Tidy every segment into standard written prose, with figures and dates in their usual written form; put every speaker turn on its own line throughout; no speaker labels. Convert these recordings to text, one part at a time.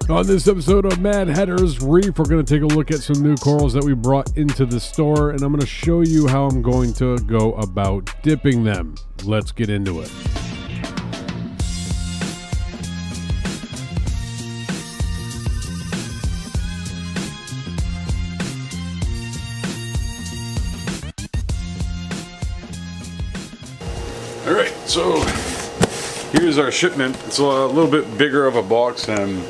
On this episode of Mad Hatters Reef, we're going to take a look at some new corals that we brought into the store, and I'm going to show you how I'm going to go about dipping them. Let's get into it. Alright, so here's our shipment. It's a little bit bigger of a box than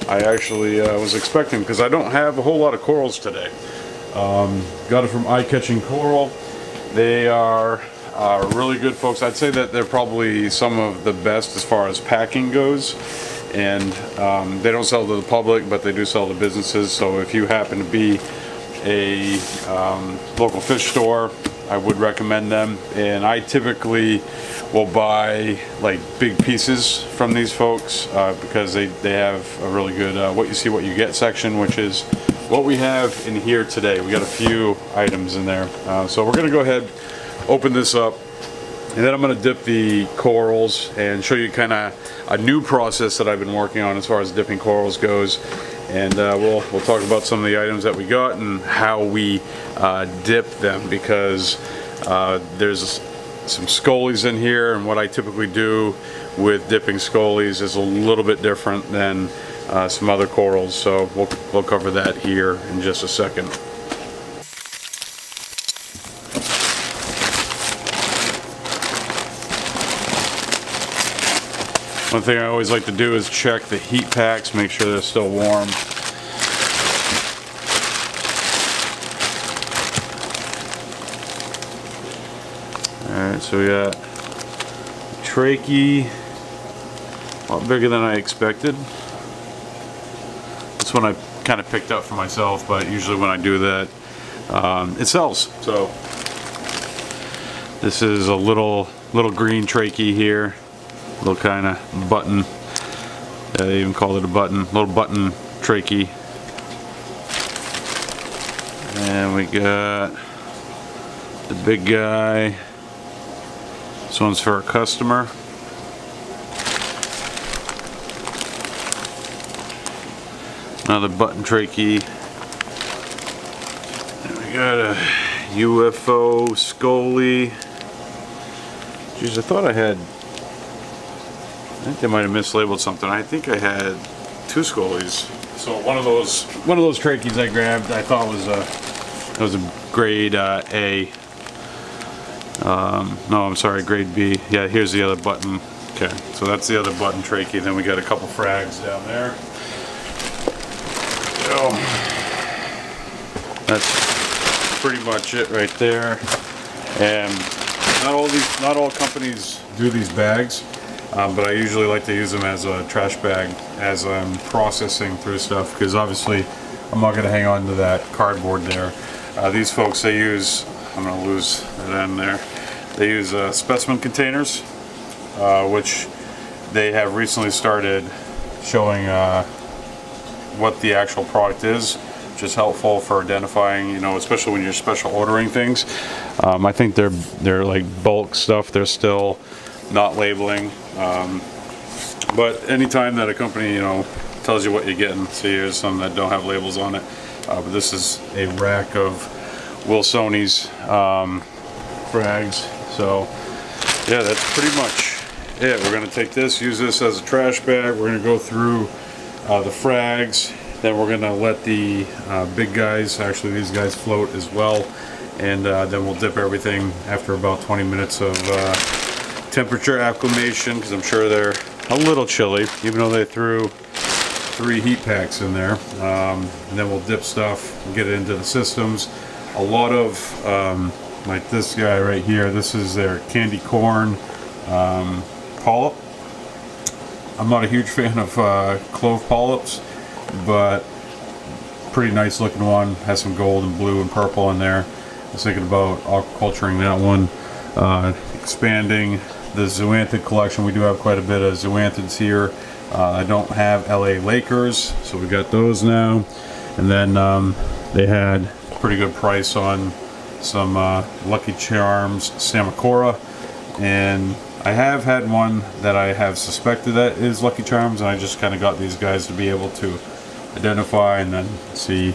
I actually was expecting because I don't have a whole lot of corals today. Got it from Eye Catching Coral. They are really good folks. I'd say that they're probably some of the best as far as packing goes. And they don't sell to the public, but they do sell to businesses. So if you happen to be a local fish store, I would recommend them. And I typically will buy like big pieces from these folks because they have a really good what you see what you get section, which is what we have in here today. We got a few items in there, so we're gonna go ahead, open this up, and then I'm gonna dip the corals and show you kind of a new process that I've been working on as far as dipping corals goes. And we'll talk about some of the items that we got and how we dip them, because there's some scolies in here, and what I typically do with dipping scolies is a little bit different than some other corals. So we'll cover that here in just a second. One thing I always like to do is check the heat packs, make sure they're still warm. Alright, so we got trachea, a lot bigger than I expected. This one I kind of picked up for myself, but usually when I do that, it sells. So this is a little green trachea here, little kind of button. They even call it a button, little button trachea. And we got the big guy. This one's for a customer. Another button trachea. And we got a UFO scolie. Geez, I thought I think they might have mislabeled something. I think I had two scolies. So one of those tracheas I grabbed, I thought was a grade A. No, I'm sorry, grade B. Yeah, here's the other button. Okay, so that's the other button trachea. Then we got a couple frags down there. So that's pretty much it right there. And not all companies do these bags, but I usually like to use them as a trash bag as I'm processing through stuff, because obviously I'm not going to hang on to that cardboard there. These folks, they use, I'm going to lose that end there. They use Specimen Containers, which they have recently started showing what the actual product is, which is helpful for identifying, you know, especially when you're special ordering things. I think they're like bulk stuff. They're still not labeling, but anytime that a company, you know, tells you what you're getting, see, here's some that don't have labels on it. But this is a rack of Wilsoni's frags. So yeah, that's pretty much it. We're going to take this, use this as a trash bag. We're going to go through the frags, then we're going to let the big guys, actually these guys, float as well, and then we'll dip everything after about 20 minutes of temperature acclimation, because I'm sure they're a little chilly, even though they threw 3 heat packs in there. And then we'll dip stuff and get it into the systems. A lot of like this guy right here, this is their candy corn polyp. I'm not a huge fan of clove polyps, but pretty nice looking one. Has some gold and blue and purple in there. I was thinking about aquaculturing that one. Expanding the zoanthid collection. We do have quite a bit of zoanthids here. I don't have LA Lakers, so we got those now. And then they had a pretty good price on some Lucky Charms Samacora, and I have had one that I have suspected that is Lucky Charms, and I just kind of got these guys to be able to identify and then see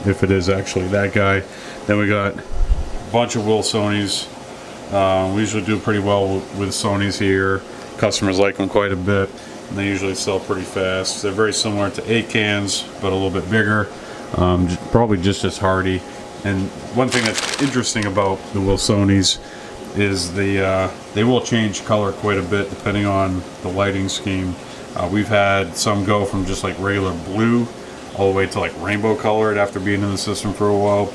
if it is actually that guy. Then we got a bunch of Wilsonies. We usually do pretty well with Sonys here. Customers like them quite a bit, and they usually sell pretty fast. They're very similar to 8 cans, but a little bit bigger, probably just as hardy. And one thing that's interesting about the Wilsonies is they will change color quite a bit depending on the lighting scheme. We've had some go from just like regular blue all the way to like rainbow colored after being in the system for a while.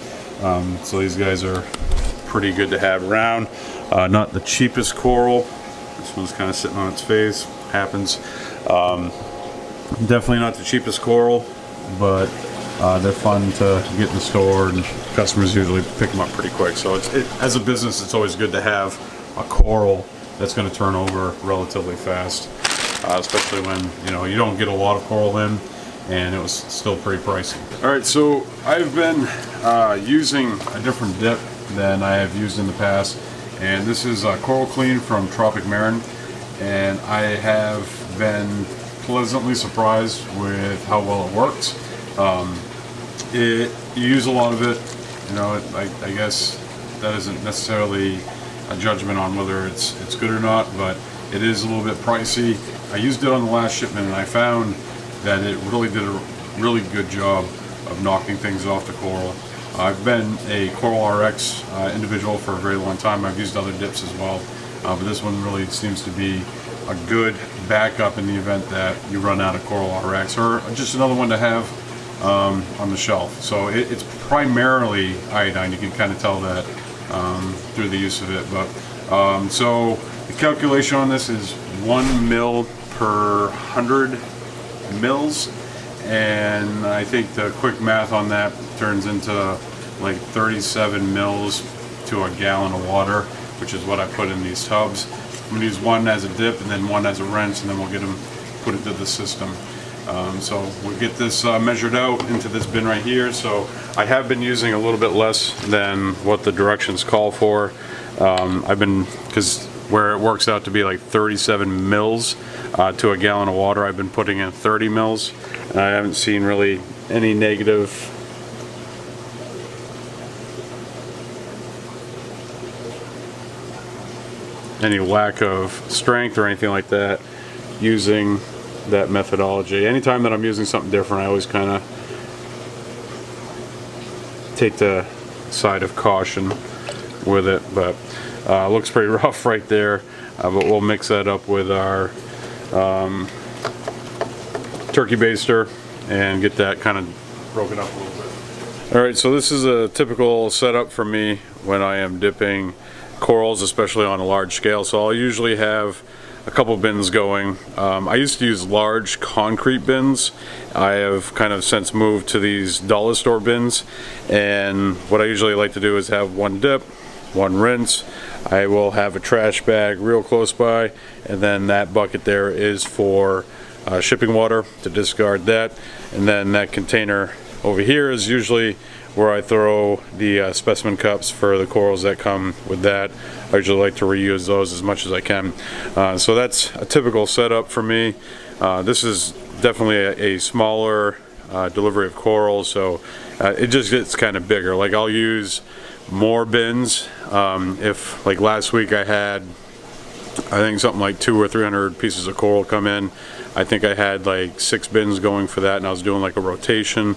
So these guys are pretty good to have around. Not the cheapest coral. This one's kind of sitting on its face. Happens. Definitely not the cheapest coral, but they're fun to get in the store, and customers usually pick them up pretty quick. So as a business, it's always good to have a coral that's going to turn over relatively fast, especially when you don't get a lot of coral in, and it was still pretty pricey. All right, so I've been using a different dip than I have used in the past, and this is Coral Clean from Tropic Marin, and I have been pleasantly surprised with how well it works. You use a lot of it, I guess that isn't necessarily a judgment on whether it's good or not, but it is a little bit pricey. I used it on the last shipment, and I found that it really did a really good job of knocking things off the coral. I've been a Coral RX individual for a very long time. I've used other dips as well, but this one really seems to be a good backup in the event that you run out of Coral RX, or just another one to have on the shelf. So it's primarily iodine. You can kind of tell that through the use of it. But so the calculation on this is 1 mil per 100 mils, and I think the quick math on that turns into like 37 mils to a gallon of water, which is what I put in these tubs. I'm going to use one as a dip and then one as a rinse, and then we'll get them put into the system. So we'll get this measured out into this bin right here. So I have been using a little bit less than what the directions call for. Because where it works out to be like 37 mils to a gallon of water, I've been putting in 30 mils. And I haven't seen really any negative any lack of strength or anything like that using that methodology. Anytime that I'm using something different, I always kind of take the side of caution with it, but looks pretty rough right there, but we'll mix that up with our turkey baster and get that kind of broken up a little bit. Alright, so this is a typical setup for me when I am dipping corals, especially on a large scale. So I'll usually have a couple bins going. I used to use large concrete bins. I have kind of since moved to these dollar store bins, and what I usually like to do is have one dip, one rinse. I will have a trash bag real close by, and then that bucket there is for shipping water, to discard that, and then that container over here is usually where I throw the specimen cups for the corals that come with that. I usually like to reuse those as much as I can. So that's a typical setup for me. This is definitely a smaller delivery of coral, so it just gets kind of bigger. Like I'll use more bins. If like last week I had, I think something like 200 or 300 pieces of coral come in. I think I had like 6 bins going for that, and I was doing like a rotation.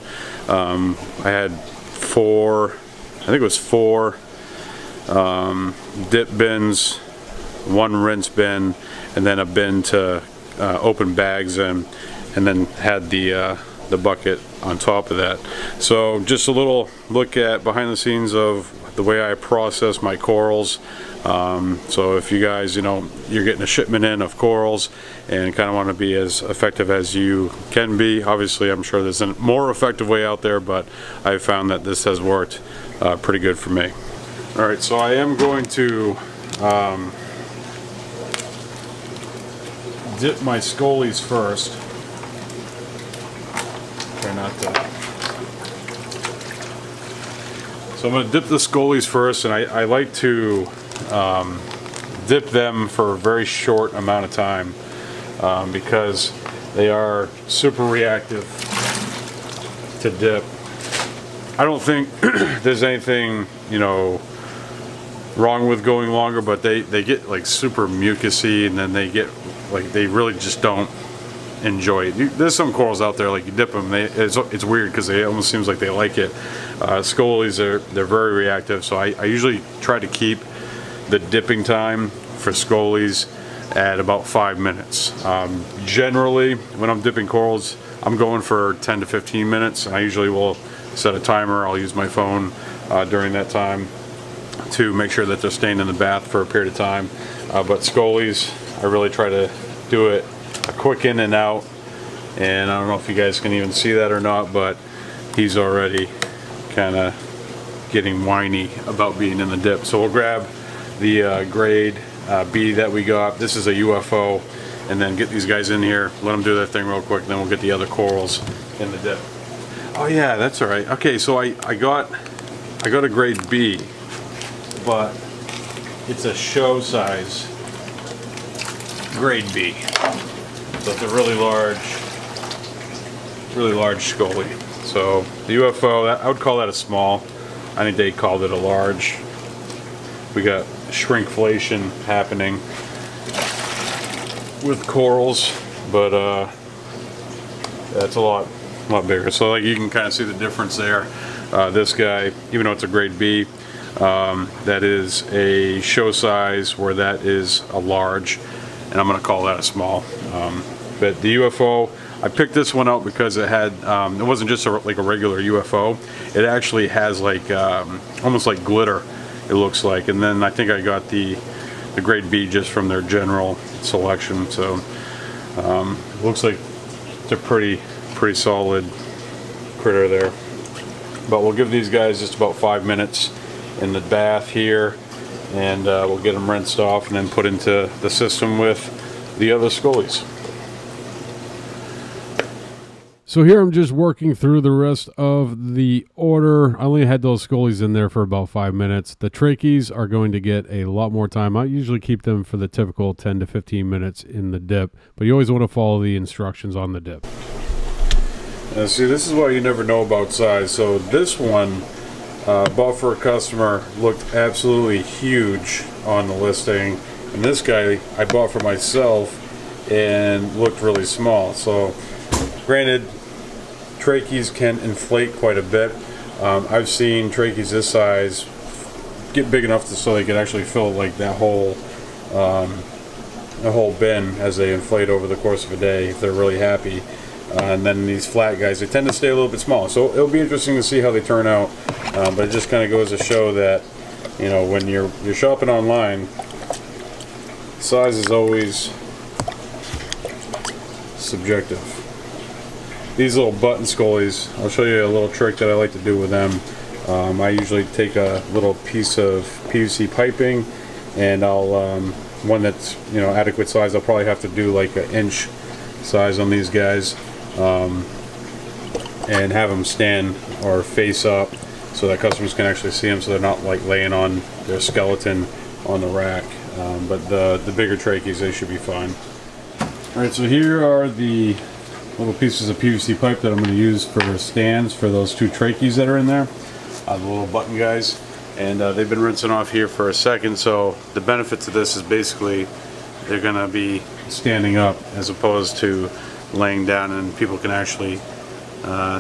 I had 4, I think it was 4 dip bins, 1 rinse bin, and then a bin to open bags in, and then had the bucket on top of that. So just a little look at behind the scenes of the way I process my corals. So if you guys, you're getting a shipment in of corals and kind of want to be as effective as you can be, obviously I'm sure there's a more effective way out there, but I've found that this has worked pretty good for me. Alright, so I am going to dip my scolies first. Try not to. So I'm going to dip the scolies first, and I like to dip them for a very short amount of time because they are super reactive to dip. I don't think there's anything, you know, wrong with going longer, but they get like super mucusy, and then they get like, they really just don't enjoy it. There's some corals out there, like you dip them, it's weird because it almost seems like they like it. Scolies, they're very reactive, so I usually try to keep the dipping time for scolies at about 5 minutes. Generally, when I'm dipping corals, I'm going for 10 to 15 minutes, and I usually will set a timer. I'll use my phone during that time to make sure that they're staying in the bath for a period of time. But scolies, I really try to do it a quick in and out, and I don't know if you guys can even see that or not, but he's already kind of getting whiny about being in the dip. So we'll grab the grade B that we got. This is a UFO, and then get these guys in here, let them do their thing real quick, then we'll get the other corals in the dip. Oh yeah, that's all right. Okay, so I got a grade B, but it's a show size grade B. So it's a really large scolie. So the UFO, I would call that a small. I think they called it a large. We got shrinkflation happening with corals, but that's a lot bigger. So like you can kind of see the difference there. This guy, even though it's a grade B, that is a show size, where that is a large, and I'm going to call that a small. But the UFO, I picked this one out because it had, it wasn't just like a regular UFO. It actually has like almost like glitter, it looks like. And then I think I got the grade B just from their general selection. So it looks like it's a pretty solid critter there. But we'll give these guys just about 5 minutes in the bath here, and we'll get them rinsed off and then put into the system with the other scolies.
So here I'm just working through the rest of the order. I only had those scolies in there for about 5 minutes. The trachees are going to get a lot more time. I usually keep them for the typical 10 to 15 minutes in the dip, but you always want to follow the instructions on the dip.
Now see, this is why you never know about size. So this one, bought for a customer, looked absolutely huge on the listing, and this guy I bought for myself and looked really small. So granted, trachees can inflate quite a bit. I've seen trachees this size get big enough so they can actually fill like that whole bin as they inflate over the course of a day if they're really happy. And then these flat guys, they tend to stay a little bit smaller. So it'll be interesting to see how they turn out. But it just kind of goes to show that, you know, when you're shopping online, size is always subjective. These little button scolies, I'll show you a little trick that I like to do with them. I usually take a little piece of PVC piping, and I'll one that's, you know, adequate size. I'll probably have to do like an inch size on these guys, and have them stand or face up so that customers can actually see them, so they're not like laying on their skeleton on the rack. But the bigger trachees, they should be fine. Alright, so here are the little pieces of PVC pipe that I'm going to use for stands for those two trachees that are in there, the little button guys, and they've been rinsing off here for a second. So the benefit to this is basically they're going to be standing up as opposed to laying down, and people can actually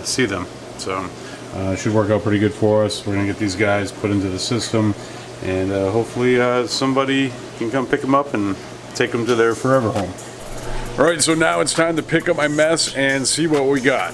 see them. So it should work out pretty good for us. We're going to get these guys put into the system, and hopefully somebody can come pick them up and take them to their forever home. Alright, so now it's time to pick up my mess and see what we got.